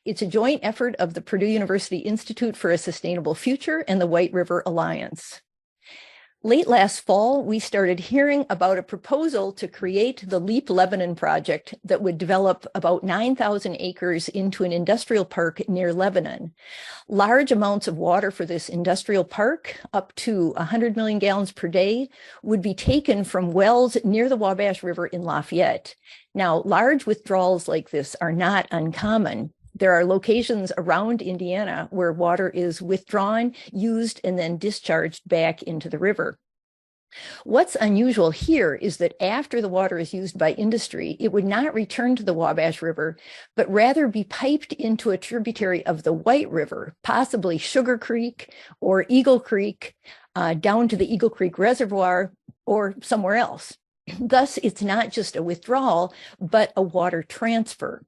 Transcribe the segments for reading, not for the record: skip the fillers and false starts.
It's a joint effort of the Purdue University Institute for a Sustainable Future and the White River Alliance. Late last fall, we started hearing about a proposal to create the LEAP Lebanon project that would develop about 9,000 acres into an industrial park near Lebanon. Large amounts of water for this industrial park, up to 100 million gallons per day, would be taken from wells near the Wabash River in Lafayette. Now, large withdrawals like this are not uncommon. There are locations around Indiana where water is withdrawn, used, and then discharged back into the river. What's unusual here is that after the water is used by industry, it would not return to the Wabash River, but rather be piped into a tributary of the White River, possibly Sugar Creek or Eagle Creek, down to the Eagle Creek Reservoir or somewhere else. Thus, it's not just a withdrawal, but a water transfer.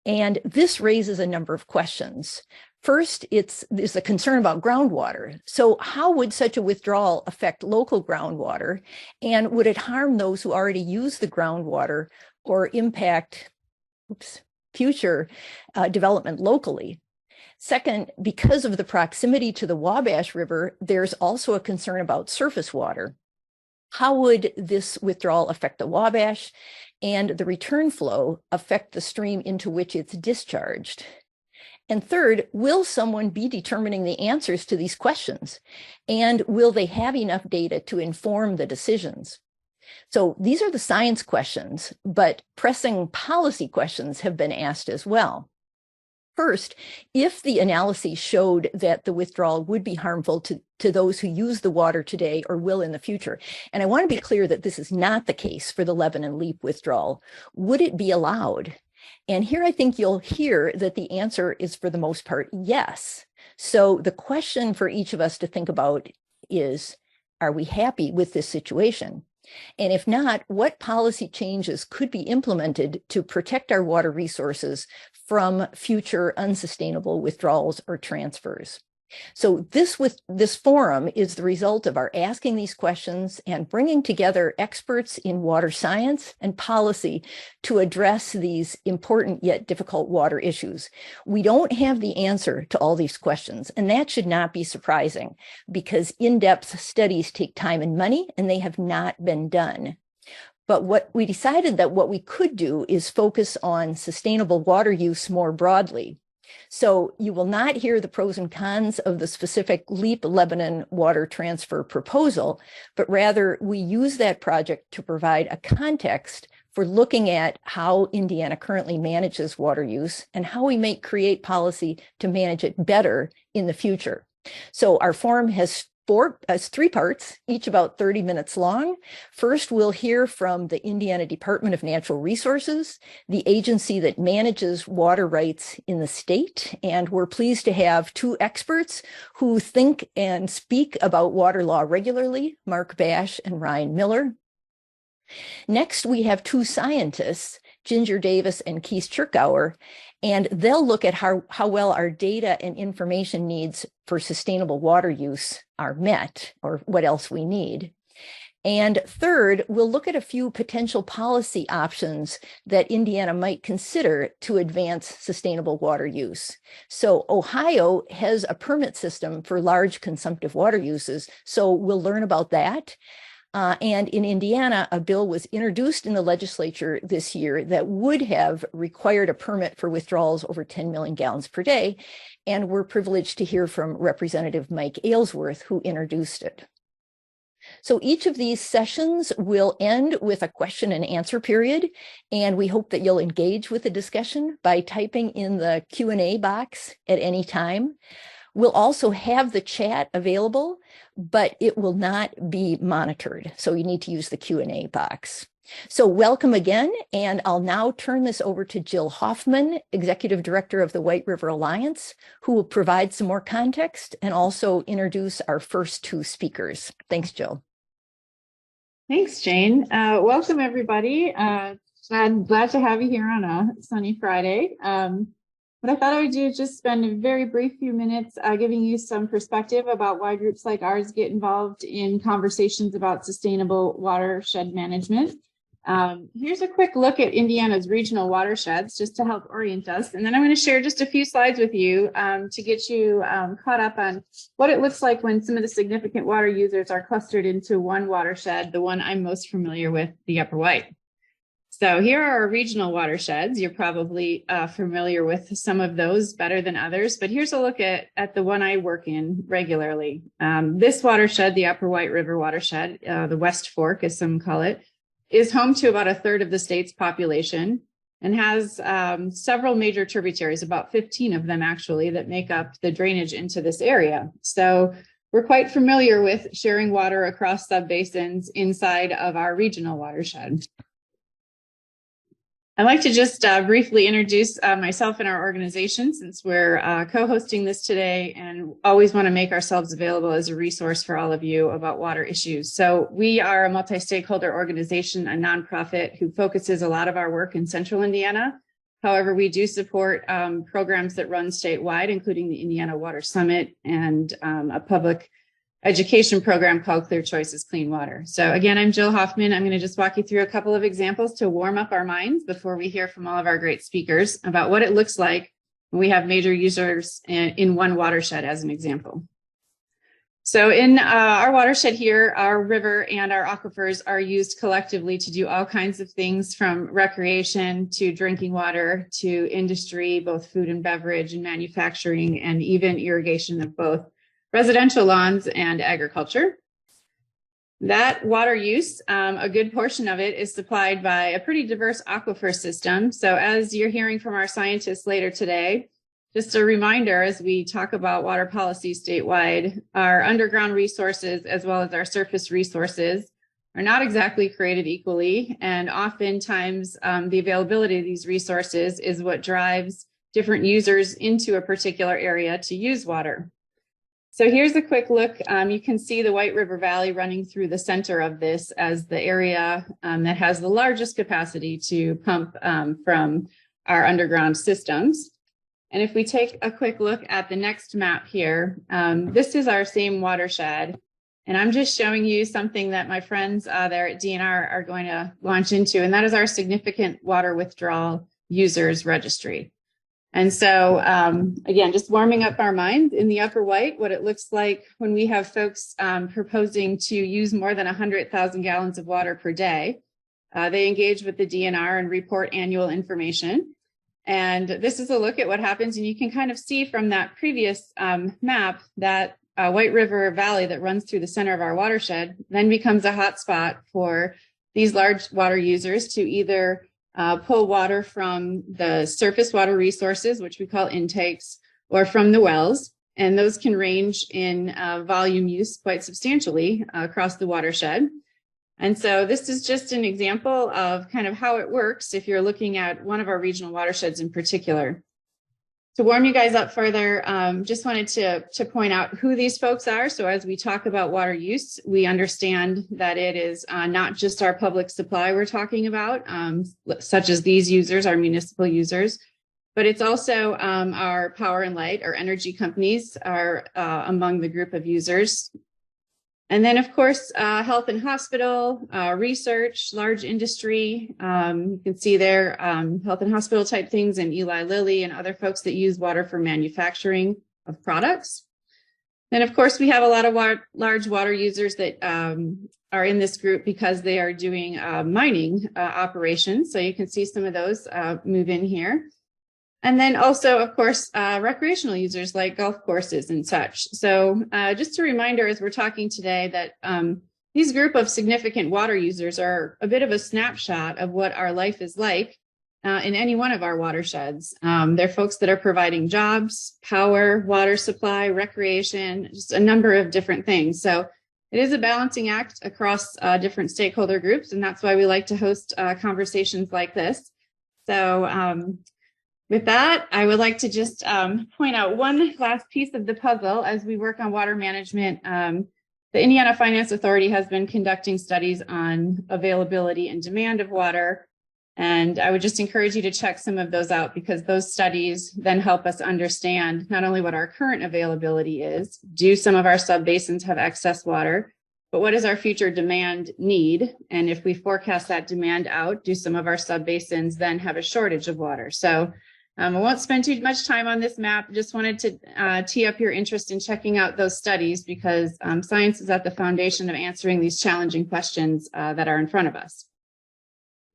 And this raises a number of questions. First, there's a concern about groundwater. So how would such a withdrawal affect local groundwater? And would it harm those who already use the groundwater or impact future development locally? Second, because of the proximity to the Wabash River, there's also a concern about surface water. How would this withdrawal affect the Wabash and the return flow affect the stream into which it's discharged? And third, will someone be determining the answers to these questions? And will they have enough data to inform the decisions? So these are the science questions, but pressing policy questions have been asked as well. First, if the analyses showed that the withdrawal would be harmful to those who use the water today or will in the future, and I want to be clear that this is not the case for the Lebanon LEAP withdrawal, would it be allowed? And here I think you'll hear that the answer is, for the most part, yes. So the question for each of us to think about is, are we happy with this situation? And if not, what policy changes could be implemented to protect our water resources from future unsustainable withdrawals or transfers? So this forum is the result of our asking these questions and bringing together experts in water science and policy to address these important yet difficult water issues. We don't have the answer to all these questions, and that should not be surprising because in-depth studies take time and money, and they have not been done. But what we decided that what we could do is focus on sustainable water use more broadly. So you will not hear the pros and cons of the specific LEAP Lebanon water transfer proposal, but rather we use that project to provide a context for looking at how Indiana currently manages water use and how we may create policy to manage it better in the future. So our forum has three parts, each about 30 minutes long. First, we'll hear from the Indiana Department of Natural Resources, the agency that manages water rights in the state. And we're pleased to have two experts who think and speak about water law regularly, Mark Basch and Ryan Mueller. Next, we have two scientists, Ginger Davis and Keith Chirkauer, and they'll look at how well our data and information needs for sustainable water use are met, or what else we need. And third, we'll look at a few potential policy options that Indiana might consider to advance sustainable water use. So Ohio has a permit system for large consumptive water uses, so we'll learn about that. And in Indiana, a bill was introduced in the legislature this year that would have required a permit for withdrawals over 10 million gallons per day. And we're privileged to hear from Representative Mike Aylesworth, who introduced it. So each of these sessions will end with a question and answer period, and we hope that you'll engage with the discussion by typing in the Q&A box at any time. We'll also have the chat available, but it will not be monitored. So you need to use the Q&A box. So welcome again, and I'll now turn this over to Jill Hoffman, Executive Director of the White River Alliance, who will provide some more context and also introduce our first two speakers. Thanks, Jill. Thanks, Jane. Welcome, everybody. Glad to have you here on a sunny Friday. What I thought I would do is just spend a very brief few minutes giving you some perspective about why groups like ours get involved in conversations about sustainable watershed management. Here's a quick look at Indiana's regional watersheds, just to help orient us. And then I'm going to share just a few slides with you to get you caught up on what it looks like when some of the significant water users are clustered into one watershed, the one I'm most familiar with, the Upper White. So here are our regional watersheds. You're probably familiar with some of those better than others, but here's a look at the one I work in regularly. This watershed, the Upper White River watershed, the West Fork, as some call it, is home to about a third of the state's population and has several major tributaries, about 15 of them actually, that make up the drainage into this area. So we're quite familiar with sharing water across subbasins inside of our regional watershed. I'd like to just briefly introduce myself and our organization, since we're co-hosting this today and always want to make ourselves available as a resource for all of you about water issues. So we are a multi-stakeholder organization, a nonprofit who focuses a lot of our work in central Indiana. However, we do support programs that run statewide, including the Indiana Water Summit and a public education program called Clear Choices Clean Water. So again, I'm Jill Hoffman. I'm going to just walk you through a couple of examples to warm up our minds before we hear from all of our great speakers about what it looks like when we have major users in one watershed as an example. So in our watershed here, our river and our aquifers are used collectively to do all kinds of things, from recreation to drinking water to industry, both food and beverage and manufacturing, and even irrigation of both residential lawns and agriculture. That water use, a good portion of it is supplied by a pretty diverse aquifer system. So as you're hearing from our scientists later today, just a reminder as we talk about water policy statewide, our underground resources as well as our surface resources are not exactly created equally. And oftentimes the availability of these resources is what drives different users into a particular area to use water. So here's a quick look. You can see the White River Valley running through the center of this as the area that has the largest capacity to pump from our underground systems. And if we take a quick look at the next map here, this is our same watershed. And I'm just showing you something that my friends there at DNR are going to launch into, and that is our significant water withdrawal users registry. And so, again, just warming up our minds in the Upper White, what it looks like when we have folks proposing to use more than 100,000 gallons of water per day. They engage with the DNR and report annual information. And this is a look at what happens. And you can kind of see from that previous map that White River Valley that runs through the center of our watershed then becomes a hotspot for these large water users to either pull water from the surface water resources, which we call intakes, or from the wells. And those can range in volume use quite substantially across the watershed. And so this is just an example of kind of how it works if you're looking at one of our regional watersheds in particular. To warm you guys up further, just wanted to point out who these folks are. So as we talk about water use, we understand that it is not just our public supply we're talking about, such as these users, our municipal users, but it's also our power and light, our energy companies are among the group of users. And then, of course, health and hospital, research, large industry. You can see there health and hospital type things, and Eli Lilly and other folks that use water for manufacturing of products. Then, of course, we have a lot of large water users that are in this group because they are doing mining operations. So you can see some of those move in here. And then also, of course, recreational users like golf courses and such. So just a reminder as we're talking today that these group of significant water users are a bit of a snapshot of what our life is like in any one of our watersheds. They're folks that are providing jobs, power, water supply, recreation, just a number of different things. So it is a balancing act across different stakeholder groups, and that's why we like to host conversations like this. So with that, I would like to just point out one last piece of the puzzle as we work on water management. The Indiana Finance Authority has been conducting studies on availability and demand of water. And I would just encourage you to check some of those out, because those studies then help us understand not only what our current availability is, do some of our subbasins have excess water, but what does our future demand need? And if we forecast that demand out, do some of our subbasins then have a shortage of water? So I won't spend too much time on this map. Just wanted to tee up your interest in checking out those studies because science is at the foundation of answering these challenging questions that are in front of us.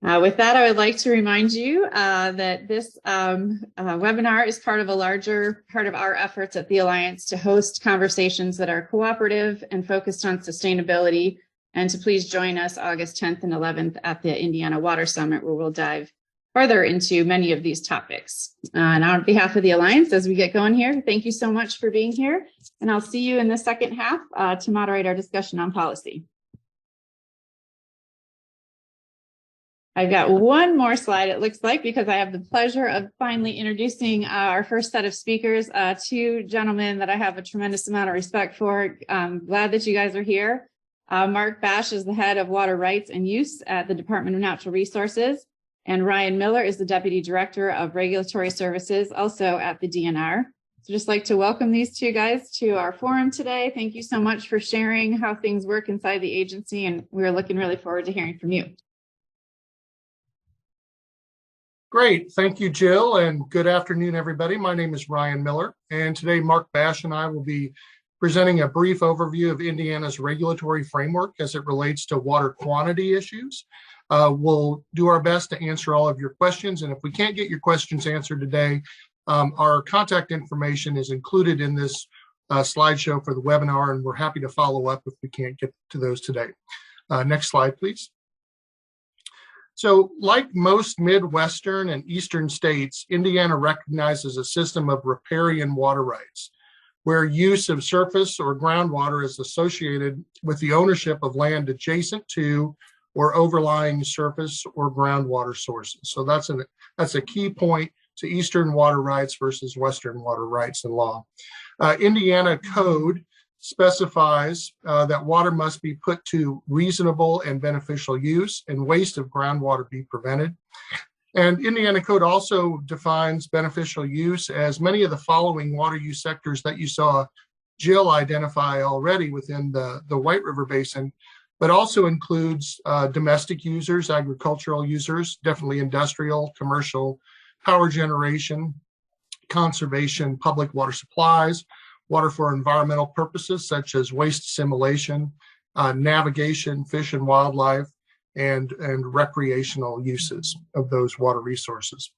With that, I would like to remind you that this webinar is part of a larger part of our efforts at the Alliance to host conversations that are cooperative and focused on sustainability, and to please join us August 10th and 11th at the Indiana Water Summit, where we'll dive further into many of these topics. And on behalf of the Alliance, as we get going here, thank you so much for being here, and I'll see you in the second half to moderate our discussion on policy. I've got one more slide, it looks like, because I have the pleasure of finally introducing our first set of speakers, two gentlemen that I have a tremendous amount of respect for. I'm glad that you guys are here. Mark Basch is the head of water rights and use at the Department of Natural Resources, and Ryan Mueller is the Deputy Director of Regulatory Services, also at the DNR. So just like to welcome these two guys to our forum today. Thank you so much for sharing how things work inside the agency, and we're looking really forward to hearing from you. Great. Thank you, Jill, and good afternoon, everybody. My name is Ryan Miller, and today Mark Basch and I will be presenting a brief overview of Indiana's regulatory framework as it relates to water quantity issues. We'll do our best to answer all of your questions, and if we can't get your questions answered today, our contact information is included in this slideshow for the webinar, and we're happy to follow up if we can't get to those today. Next slide, please. So like most Midwestern and Eastern states, Indiana recognizes a system of riparian water rights, where use of surface or groundwater is associated with the ownership of land adjacent to or overlying surface or groundwater sources. So that's a key point to Eastern water rights versus Western water rights in law. Indiana code specifies that water must be put to reasonable and beneficial use, and waste of groundwater be prevented. And Indiana code also defines beneficial use as many of the following water use sectors that you saw Jill identify already within the White River Basin, but also includes domestic users, agricultural users, definitely industrial, commercial, power generation, conservation, public water supplies, water for environmental purposes such as waste assimilation, navigation, fish and wildlife, and recreational uses of those water resources.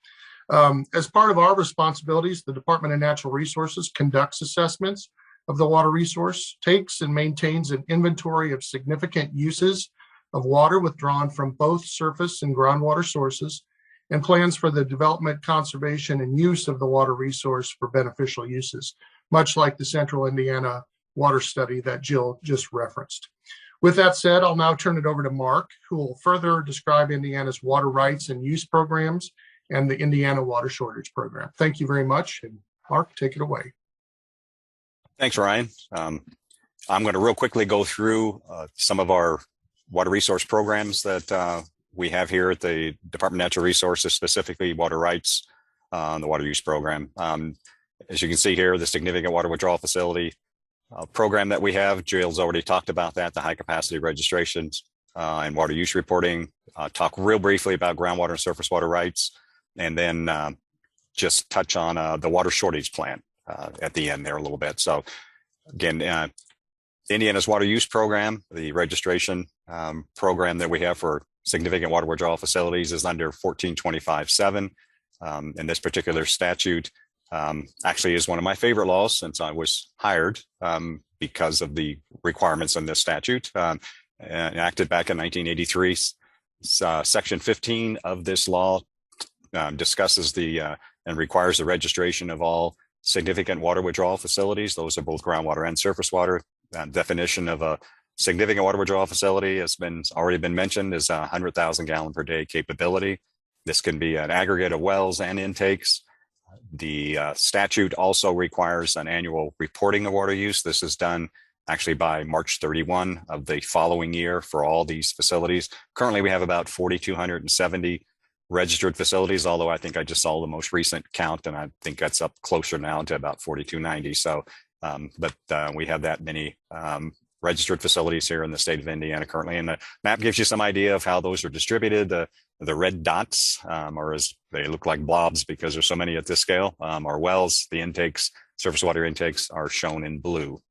As part of our responsibilities, the Department of Natural Resources conducts assessments of the water resource, takes and maintains an inventory of significant uses of water withdrawn from both surface and groundwater sources, and plans for the development, conservation, and use of the water resource for beneficial uses, much like the Central Indiana water study that Jill just referenced. With that said, I'll now turn it over to Mark, who will further describe Indiana's water rights and use programs and the Indiana Water Shortage Program. Thank you very much, and Mark, take it away. Thanks, Ryan. I'm going to real quickly go through some of our water resource programs that we have here at the Department of Natural Resources, specifically water rights, the water use program. As you can see here, the significant water withdrawal facility program that we have, Jill's already talked about that, the high capacity registrations and water use reporting. Talk real briefly about groundwater and surface water rights, and then just touch on the water shortage plan at the end there a little bit. So again, Indiana's water use program, the registration program that we have for significant water withdrawal facilities is under 1425-7. In this particular statute, actually is one of my favorite laws since I was hired because of the requirements in this statute. Enacted back in 1983, Section 15 of this law discusses and requires the registration of all significant water withdrawal facilities. Those are both groundwater and surface water. Definition of a significant water withdrawal facility has already been mentioned is 100,000 gallon per day capability. This can be an aggregate of wells and intakes. The statute also requires an annual reporting of water use. This is done actually by March 31 of the following year for all these facilities. Currently, we have about 4,270 registered facilities, although I think I just saw the most recent count, and I think that's up closer now to about 4,290. So, but we have that many registered facilities here in the state of Indiana currently. And the map gives you some idea of how those are distributed. The red dots, or as they look like blobs because there's so many at this scale, are wells. The intakes, surface water intakes, are shown in blue.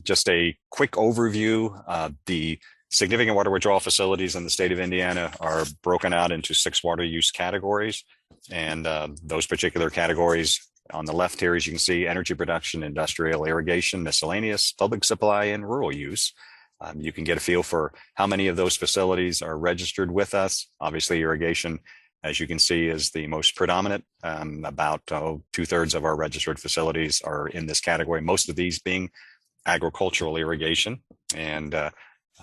Just a quick overview. The significant water withdrawal facilities in the state of Indiana are broken out into 6 water use categories. And those particular categories on the left here, as you can see, energy production, industrial, irrigation, miscellaneous, public supply, and rural use. You can get a feel for how many of those facilities are registered with us. Obviously, irrigation, as you can see, is the most predominant. About 2/3 of our registered facilities are in this category, most of these being agricultural irrigation. And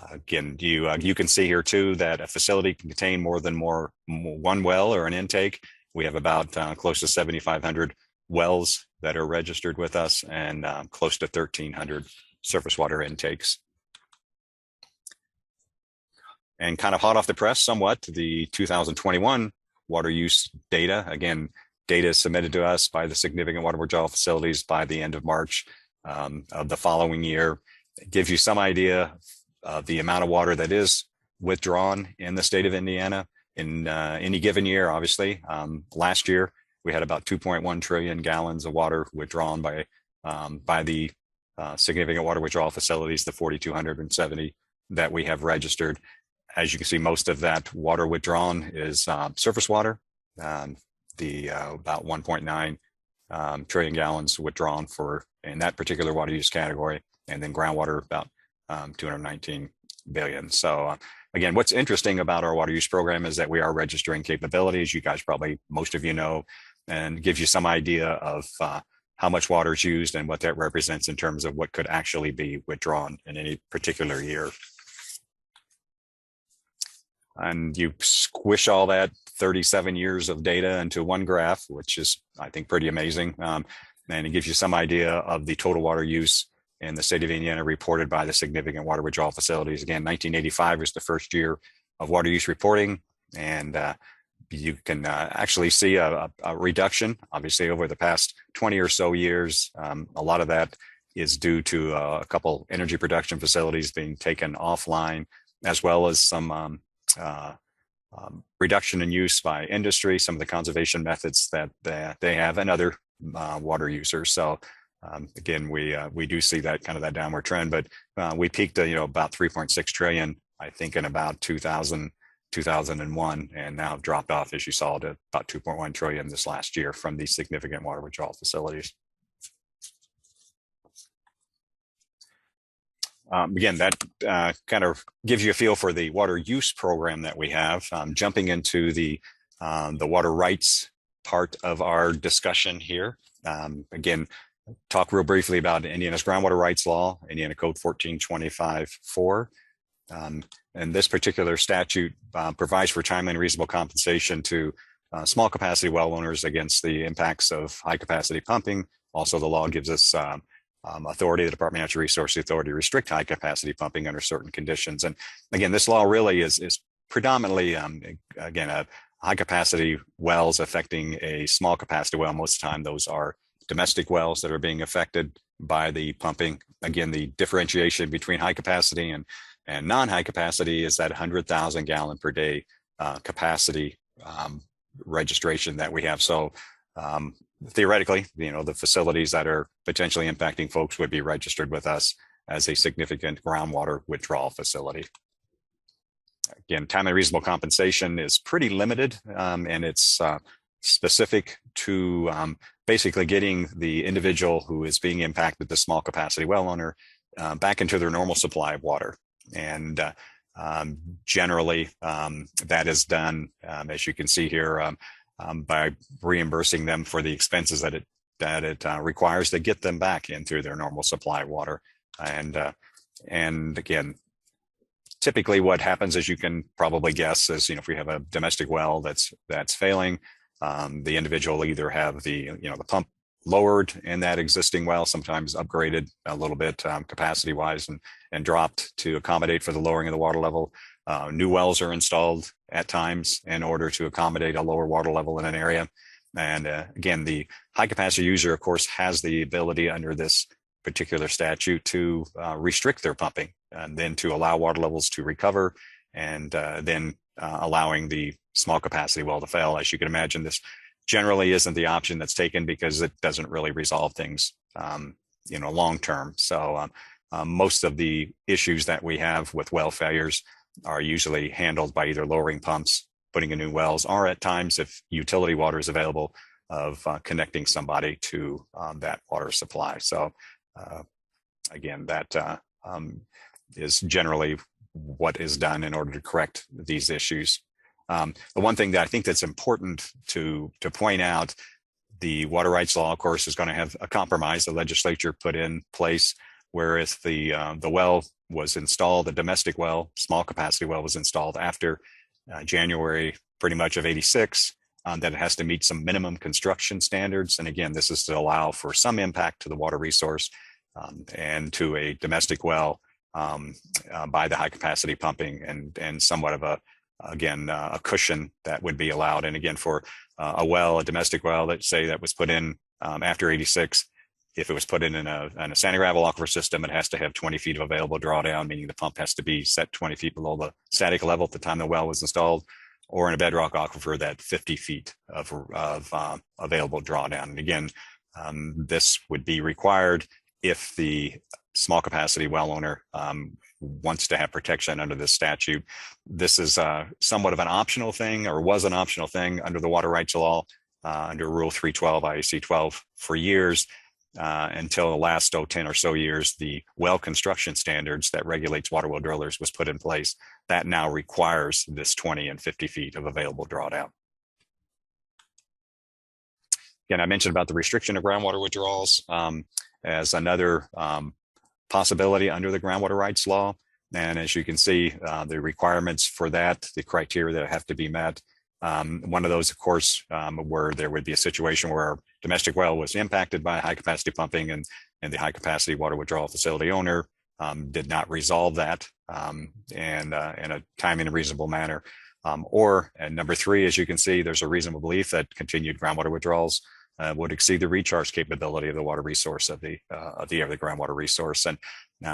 again, you can see here too that a facility can contain more than one well or an intake. We have about close to 7,500 wells that are registered with us, and close to 1,300 surface water intakes. And kind of hot off the press somewhat, the 2021 water use data. Again, data is submitted to us by the significant water withdrawal facilities by the end of March of the following year. It gives you some idea of the amount of water that is withdrawn in the state of Indiana in any given year, obviously. Last year, we had about 2.1 trillion gallons of water withdrawn by the significant water withdrawal facilities, the 4,270 that we have registered. As you can see, most of that water withdrawn is surface water. About 1.9 trillion gallons withdrawn in that particular water use category, and then groundwater about 219 billion. So again, what's interesting about our water use program is that we are registering capabilities. You guys probably, most of you know, and gives you some idea of how much water is used and what that represents in terms of what could actually be withdrawn in any particular year. And you squish all that 37 years of data into one graph, which is, I think, pretty amazing. And it gives you some idea of the total water use in the state of Indiana reported by the significant water withdrawal facilities. Again, 1985 was the first year of water use reporting. And you can actually see a reduction, obviously, over the past 20 or so years. A lot of that is due to a couple energy production facilities being taken offline, as well as some reduction in use by industry, some of the conservation methods that they have, and other water users. So again, we do see that kind of that downward trend, but we peaked at about 3.6 trillion, I think, in about 2001, and now have dropped off, as you saw, to about 2.1 trillion this last year from these significant water withdrawal facilities. Again, that kind of gives you a feel for the water use program that we have. Jumping into the water rights part of our discussion here. Again, talk real briefly about Indiana's groundwater rights law, Indiana Code 1425-4. And this particular statute provides for timely and reasonable compensation to small capacity well owners against the impacts of high capacity pumping. Also, the law gives us authority, the Department of Natural Resources authority to restrict high capacity pumping under certain conditions. And again, this law really is predominantly, again, a high capacity wells affecting a small capacity well. Most of the time, those are domestic wells that are being affected by the pumping. Again, the differentiation between high capacity and non-high capacity is that 100,000 gallon per day capacity registration that we have. So theoretically, the facilities that are potentially impacting folks would be registered with us as a significant groundwater withdrawal facility. Again, time and reasonable compensation is pretty limited, and it's specific to basically getting the individual who is being impacted, the small capacity well owner, back into their normal supply of water. And generally, that is done, as you can see here, by reimbursing them for the expenses that it requires to get them back into their normal supply of water. And again, typically what happens, as you can probably guess, is if we have a domestic well that's failing, the individual will either have the pump lowered in that existing well, sometimes upgraded a little bit capacity wise and dropped to accommodate for the lowering of the water level. New wells are installed at times in order to accommodate a lower water level in an area. And again, the high capacity user, of course, has the ability under this particular statute to restrict their pumping and then to allow water levels to recover and then allowing the small capacity well to fail. As you can imagine, this generally isn't the option that's taken because it doesn't really resolve things, long term. So most of the issues that we have with well failures are usually handled by either lowering pumps, putting in new wells, or at times, if utility water is available, of connecting somebody to that water supply. So again, that is generally what is done in order to correct these issues. The one thing that I think that's important to point out, the water rights law, of course, is going to have a compromise the legislature put in place, where if the well was installed, the domestic well, small capacity well, was installed after January pretty much of '86, that it has to meet some minimum construction standards. And again, this is to allow for some impact to the water resource and to a domestic well by the high capacity pumping, and somewhat of a cushion that would be allowed. And again, for a domestic well, let's say that was put in after '86, if it was put in a sand and gravel aquifer system, it has to have 20 feet of available drawdown, meaning the pump has to be set 20 feet below the static level at the time the well was installed, or in a bedrock aquifer, that 50 feet of available drawdown. And again, this would be required if the small capacity well owner wants to have protection under this statute. This is somewhat of an optional thing, or was an optional thing under the water rights law, under Rule 312, IAC 12 for years, until the last 10 or so years, the well construction standards that regulates water well drillers was put in place. That now requires this 20 and 50 feet of available drawdown. Again, I mentioned about the restriction of groundwater withdrawals as another possibility under the groundwater rights law. And as you can see, the requirements for that, the criteria that have to be met. One of those, of course, where there would be a situation where a domestic well was impacted by high capacity pumping, and the high capacity water withdrawal facility owner did not resolve that in a timely and reasonable manner. And number three, as you can see, there's a reasonable belief that continued groundwater withdrawals would exceed the recharge capability of the water resource of the groundwater resource. And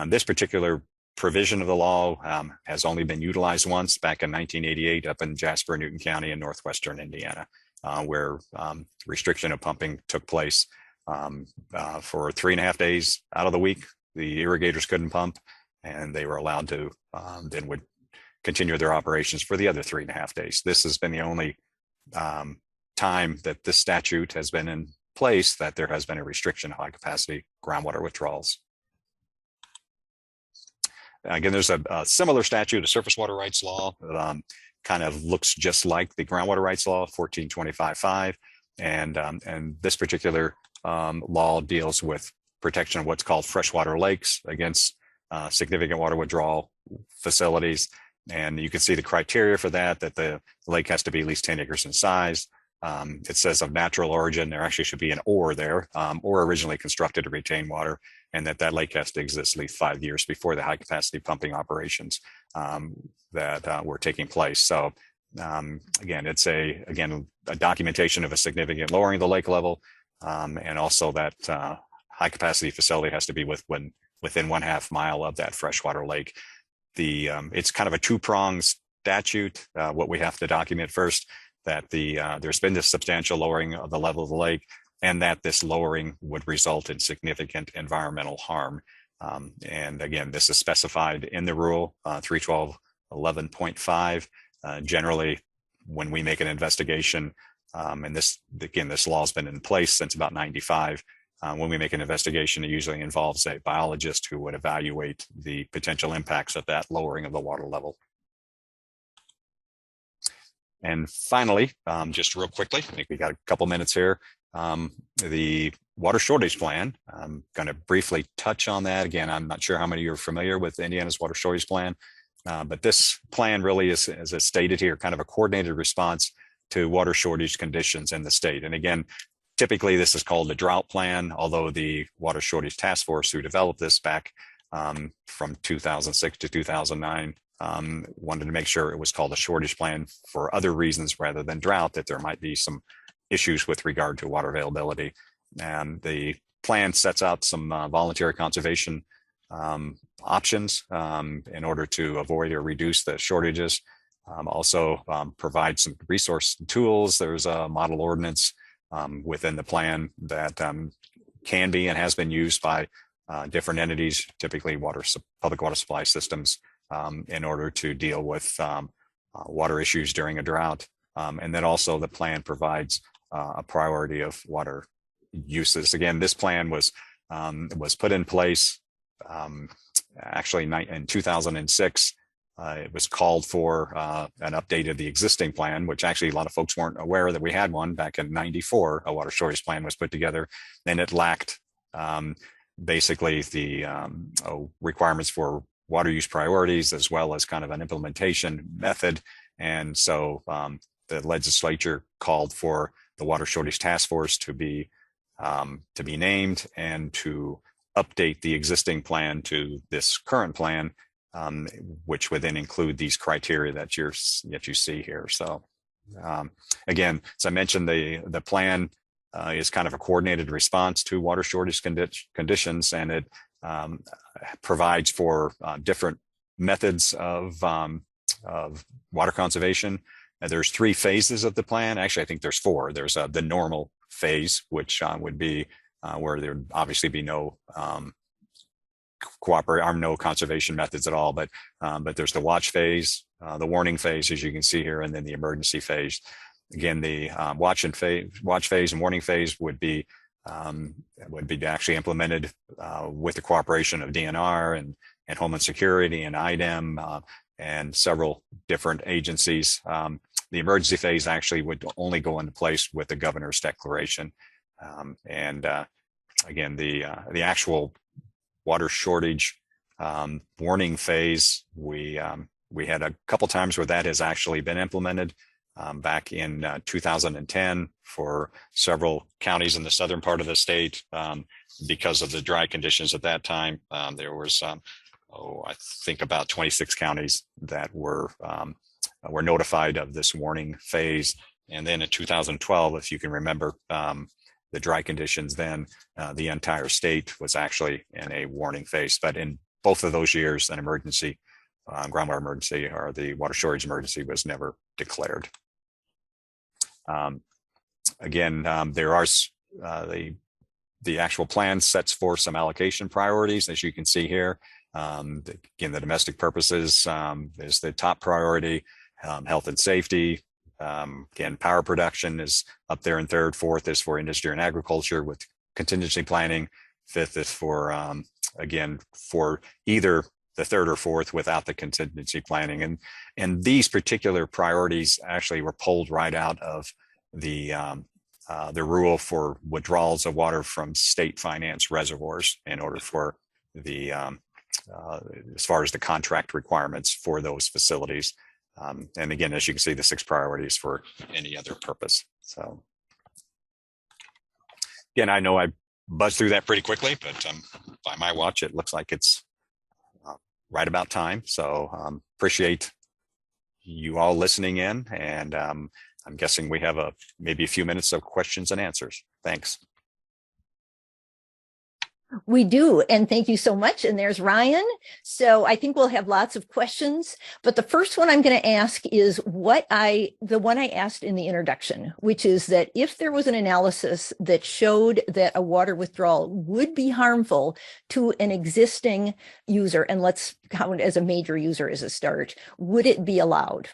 this particular provision of the law has only been utilized once, back in 1988 up in Jasper, Newton County in northwestern Indiana, where restriction of pumping took place for 3.5 days out of the week. The irrigators couldn't pump, and they were allowed to then would continue their operations for the other 3.5 days. This has been the only time that this statute has been in place that there has been a restriction of high capacity groundwater withdrawals. Again, there's a similar statute, a surface water rights law, kind of looks just like the groundwater rights law, 1425.5. And this particular law deals with protection of what's called freshwater lakes against significant water withdrawal facilities. And you can see the criteria for that the lake has to be at least 10 acres in size. It says of natural origin. There actually should be an or there, or originally constructed to retain water, and that lake has to exist at least 5 years before the high capacity pumping operations that were taking place. So again, it's a documentation of a significant lowering of the lake level, and also that high capacity facility has to be within 1/2 mile of that freshwater lake. It's kind of a two-pronged statute. What we have to document first, that there's been this substantial lowering of the level of the lake, and that this lowering would result in significant environmental harm. And again, this is specified in the rule 312.11.5. Generally, when we make an investigation, and this law has been in place since about '95. When we make an investigation, it usually involves a biologist who would evaluate the potential impacts of that lowering of the water level. And finally, just real quickly, I think we got a couple minutes here. The water shortage plan, I'm going to briefly touch on that. Again, I'm not sure how many of you are familiar with Indiana's water shortage plan, but this plan really is, as it's stated here, kind of a coordinated response to water shortage conditions in the state. And again, typically this is called the drought plan, although the water shortage task force who developed this back from 2006 to 2009 wanted to make sure it was called a shortage plan for other reasons rather than drought, that there might be some issues with regard to water availability. And the plan sets out some voluntary conservation options in order to avoid or reduce the shortages. Also provide some resource tools. There's a model ordinance within the plan that can be and has been used by different entities, typically public water supply systems, in order to deal with water issues during a drought. And then also the plan provides a priority of water uses. Again, this plan was put in place actually in 2006. It was called for an update of the existing plan, which actually a lot of folks weren't aware that we had one back in '94. A water shortage plan was put together, and it lacked basically the requirements for water use priorities, as well as kind of an implementation method. And so the legislature called for the Water Shortage Task Force to be named and to update the existing plan to this current plan, which would then include these criteria that you see here. So again, as I mentioned, the plan is kind of a coordinated response to water shortage conditions, and it provides for different methods of water conservation. And there's 3 phases of the plan. Actually, I think there's 4. There's the normal phase, which would be where there would obviously be no no conservation methods at all, but there's the watch phase, the warning phase, as you can see here, and then the emergency phase. Again, the watch phase and warning phase would be actually implemented with the cooperation of DNR and Homeland Security and IDEM and several different agencies. The emergency phase actually would only go into place with the governor's declaration. Again, the actual water shortage warning phase, we had a couple times where that has actually been implemented. Back in 2010 for several counties in the southern part of the state, because of the dry conditions at that time. There was, I think about 26 counties that were notified of this warning phase. And then in 2012, if you can remember, the dry conditions then, the entire state was actually in a warning phase. But in both of those years, an emergency, groundwater emergency or the water shortage emergency was never declared. Again, there are the actual plan sets for some allocation priorities, as you can see here. Again, the domestic purposes is the top priority. Health and safety. Again, power production is up there in 3rd. 4th is for industry and agriculture with contingency planning. 5th is for, again, for either the 3rd or 4th without the contingency planning. And these particular priorities actually were pulled right out of the rule for withdrawals of water from state finance reservoirs in order for the, as far as the contract requirements for those facilities. And again, as you can see, the 6 priorities for any other purpose. So again, I know I buzzed through that pretty quickly, but by my watch, it looks like it's right about time. So appreciate you all listening in, and I'm guessing we have maybe a few minutes of questions and answers. Thanks. We do. And thank you so much. And there's Ryan. So I think we'll have lots of questions. But the first one I'm going to ask is the one I asked in the introduction, which is that if there was an analysis that showed that a water withdrawal would be harmful to an existing user, and let's count as a major user as a start, would it be allowed?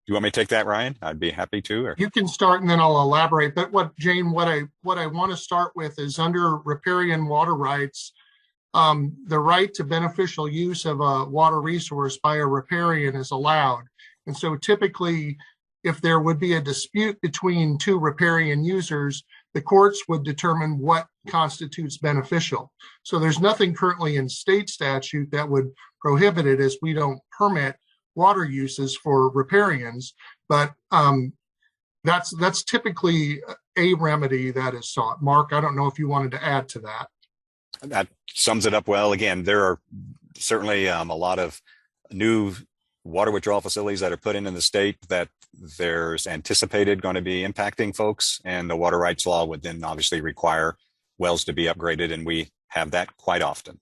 You want me to take that, Ryan? I'd be happy to. Or... You can start and then I'll elaborate. But what I want to start with is under riparian water rights, the right to beneficial use of a water resource by a riparian is allowed. And so typically, if there would be a dispute between 2 riparian users, the courts would determine what constitutes beneficial. So there's nothing currently in state statute that would prohibit it, as we don't permit water uses for riparians, but that's typically a remedy that is sought. Mark, I don't know if you wanted to add to that. That sums it up well. Again, there are certainly a lot of new water withdrawal facilities that are put in the state that there's anticipated going to be impacting folks, and the water rights law would then obviously require wells to be upgraded, and we have that quite often.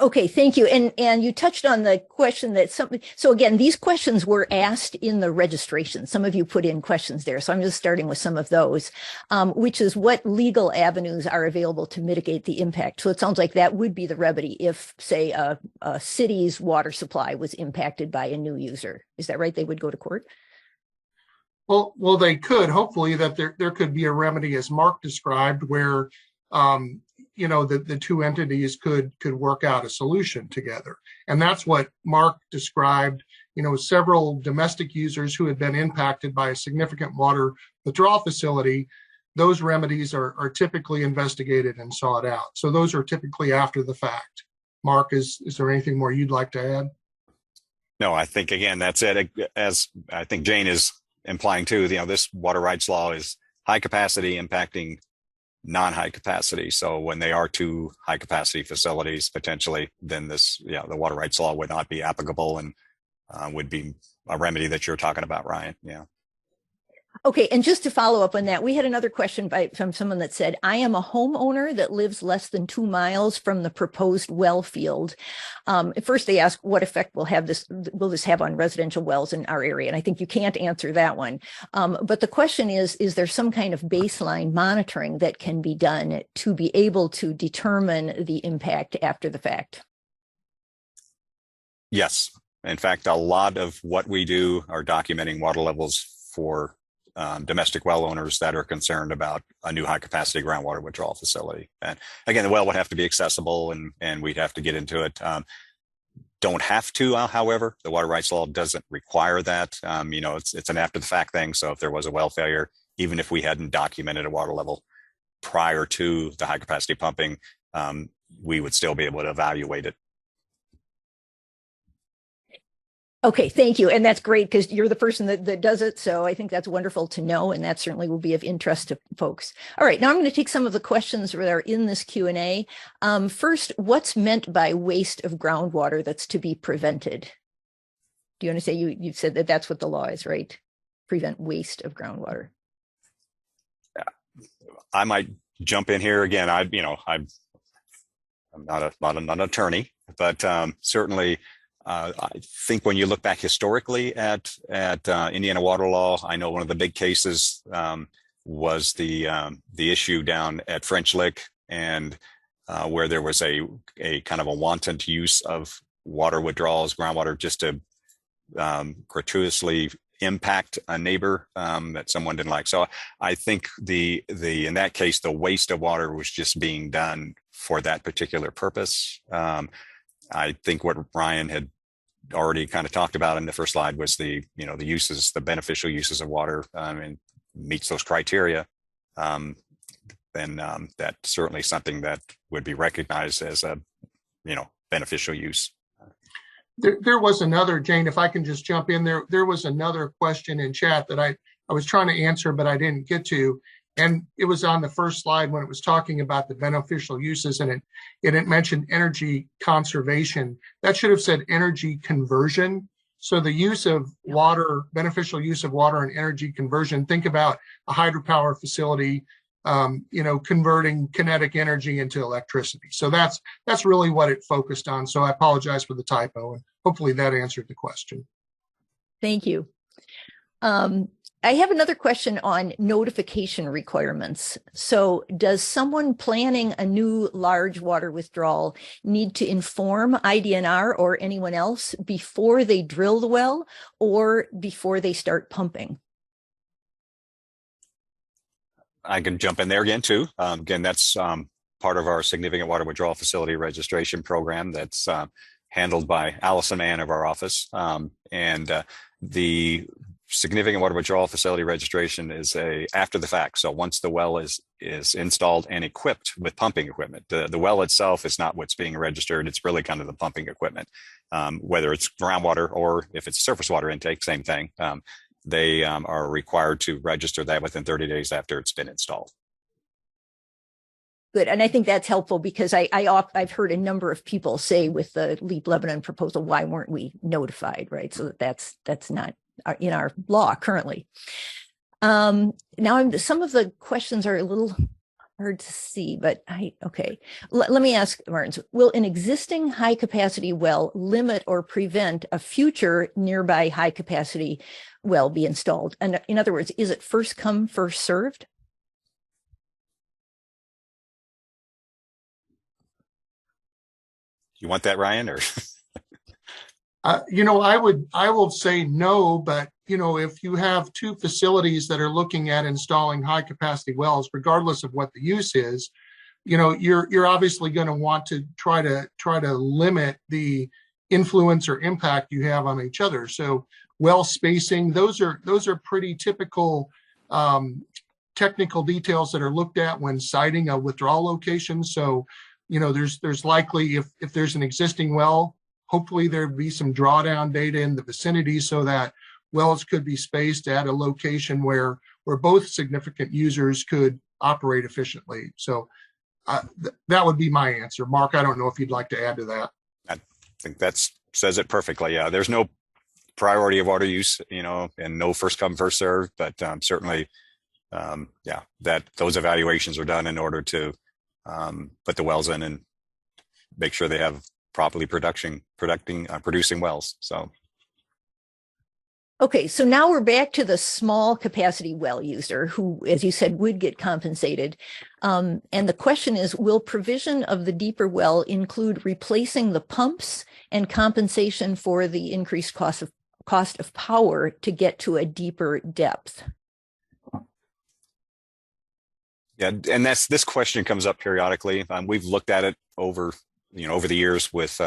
Okay, thank you. And you touched on the question that so again, these questions were asked in the registration. Some of you put in questions there. So I'm just starting with some of those, which is what legal avenues are available to mitigate the impact. So it sounds like that would be the remedy if, say, a city's water supply was impacted by a new user. Is that right? They would go to court? Well, they could. Hopefully that there could be a remedy, as Mark described, where the two entities could work out a solution together. And that's what Mark described, several domestic users who had been impacted by a significant water withdrawal facility. Those remedies are typically investigated and sought out. So those are typically after the fact. Mark, is there anything more you'd like to add? No, I think, again, that's it. As I think Jane is implying too, this water rights law is high capacity impacting non-high capacity. So when they are two high capacity facilities, potentially, then the water rights law would not be applicable and would be a remedy that you're talking about, Ryan. Yeah. Okay, and just to follow up on that, we had another question from someone that said, I am a homeowner that lives less than 2 miles from the proposed well field. First, they ask, what effect will this have on residential wells in our area? And I think you can't answer that one. But the question is there some kind of baseline monitoring that can be done to be able to determine the impact after the fact? Yes. In fact, a lot of what we do are documenting water levels for domestic well owners that are concerned about a new high capacity groundwater withdrawal facility. And again, the well would have to be accessible and we'd have to get into it. Don't have to, however, the water rights law doesn't require that. It's an after the fact thing. So if there was a well failure, even if we hadn't documented a water level prior to the high capacity pumping, we would still be able to evaluate it. Okay, thank you. And that's great because you're the person that does it. So I think that's wonderful to know. And that certainly will be of interest to folks. All right, now I'm going to take some of the questions that are in this Q&A. First, what's meant by waste of groundwater that's to be prevented? Do you want to say, you said that that's what the law is, right? Prevent waste of groundwater. I might jump in here again. I'm not an attorney, but certainly I think when you look back historically at Indiana water law, I know one of the big cases was the issue down at French Lick, and where there was a kind of a wanton use of water withdrawals, groundwater, just to gratuitously impact a neighbor that someone didn't like. So I think in that case, the waste of water was just being done for that particular purpose. I think what Ryan had already kind of talked about in the first slide was the uses, the beneficial uses of water, and meets those criteria. Then that's certainly something that would be recognized as a, beneficial use. There was another, Jane, if I can just jump in there, there was another question in chat that I was trying to answer, but I didn't get to. And it was on the first slide when it was talking about the beneficial uses, and it mentioned energy conservation. That should have said energy conversion. So the use of water, beneficial use of water and energy conversion, think about a hydropower facility, converting kinetic energy into electricity. So that's really what it focused on. So I apologize for the typo, and hopefully that answered the question. Thank you. I have another question on notification requirements. So does someone planning a new large water withdrawal need to inform IDNR or anyone else before they drill the well or before they start pumping? I can jump in there again too. Again, that's part of our significant water withdrawal facility registration program that's handled by Allison Mann of our office. The significant water withdrawal facility registration is after the fact. So once the well is installed and equipped with pumping equipment, the well itself is not what's being registered. It's really kind of the pumping equipment, whether it's groundwater or if it's surface water intake, same thing. They are required to register that within 30 days after it's been installed. Good. And I think that's helpful because I've heard a number of people say with the LEAP Lebanon proposal, why weren't we notified, right? So that's not in our law currently. Now some of the questions are a little hard to see, but okay. Let me ask Martins, will an existing high capacity well limit or prevent a future nearby high capacity well be installed? And in other words, is it first come, first served? You want that, Ryan, or? I will say no, but if you have two facilities that are looking at installing high capacity wells, regardless of what the use is, you're obviously going to want to try to limit the influence or impact you have on each other. So well spacing, those are pretty typical technical details that are looked at when siting a withdrawal location. So there's likely, if there's an existing well, hopefully there'd be some drawdown data in the vicinity so that wells could be spaced at a location where both significant users could operate efficiently. So that would be my answer. Mark, I don't know if you'd like to add to that. I think that says it perfectly. Yeah, there's no priority of water use, and no first come, first serve, but certainly, that those evaluations are done in order to put the wells in and make sure they have properly producing wells. So. Okay, so now we're back to the small capacity well user who, as you said, would get compensated. And the question is, will provision of the deeper well include replacing the pumps and compensation for the increased cost of power to get to a deeper depth? Yeah, and this question comes up periodically. We've looked at it over the years with,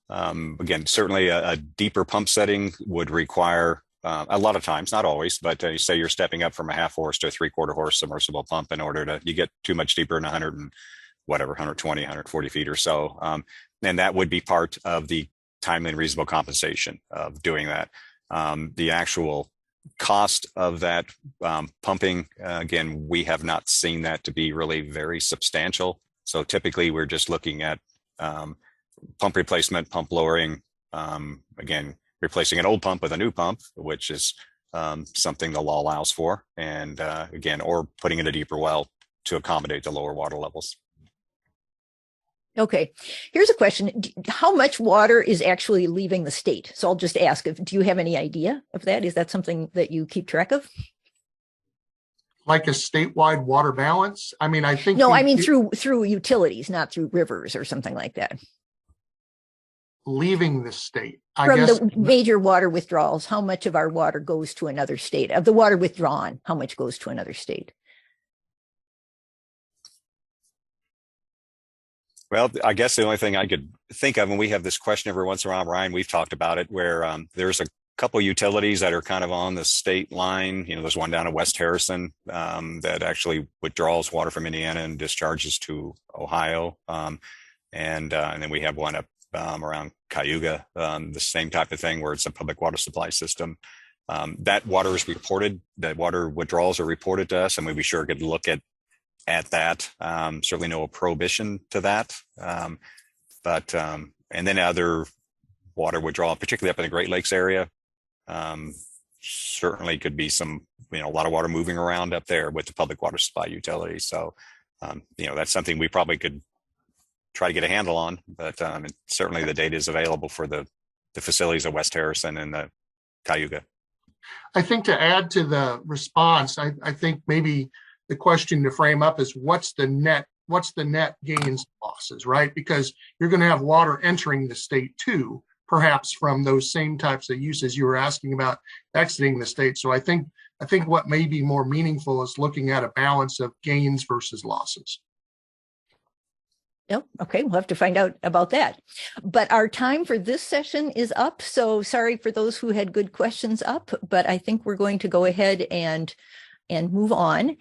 again, certainly a deeper pump setting would require a lot of times, not always, but you say you're stepping up from a 1/2 horse to a 3/4 horse submersible pump in order you get too much deeper in 120, 140 feet or so. And that would be part of the timely and reasonable compensation of doing that. The actual cost of that pumping, again, we have not seen that to be really very substantial. So typically we're just looking at pump replacement, pump lowering, again, replacing an old pump with a new pump, which is something the law allows for, and again, or putting in a deeper well to accommodate the lower water levels. Okay, here's a question. How much water is actually leaving the state? So I'll just ask, do you have any idea of that? Is that something that you keep track of? Like a statewide water balance? I mean, I think— No, I mean through utilities, not through rivers or something like that. Leaving the state. From the major water withdrawals, how much of our water goes to another state? Of the water withdrawn, how much goes to another state? Well, I guess the only thing I could think of, and we have this question every once in a while, Ryan, we've talked about it, where there's a couple utilities that are kind of on the state line. There's one down at West Harrison that actually withdraws water from Indiana and discharges to Ohio. And then we have one up around Cayuga, the same type of thing where it's a public water supply system. That water is reported, that water withdrawals are reported to us, and we'd be sure to look at that. Certainly no prohibition to that. But and then other water withdrawal, particularly up in the Great Lakes area, certainly could be some, a lot of water moving around up there with the public water supply utilities. So, that's something we probably could try to get a handle on, but certainly the data is available for the facilities at West Harrison and the Cayuga. I think to add to the response, I think maybe the question to frame up is what's the net gains losses, right? Because you're going to have water entering the state too, perhaps from those same types of uses you were asking about exiting the state. So I think what may be more meaningful is looking at a balance of gains versus losses. No, okay, we'll have to find out about that. But our time for this session is up. So sorry for those who had good questions up, but I think we're going to go ahead and move on.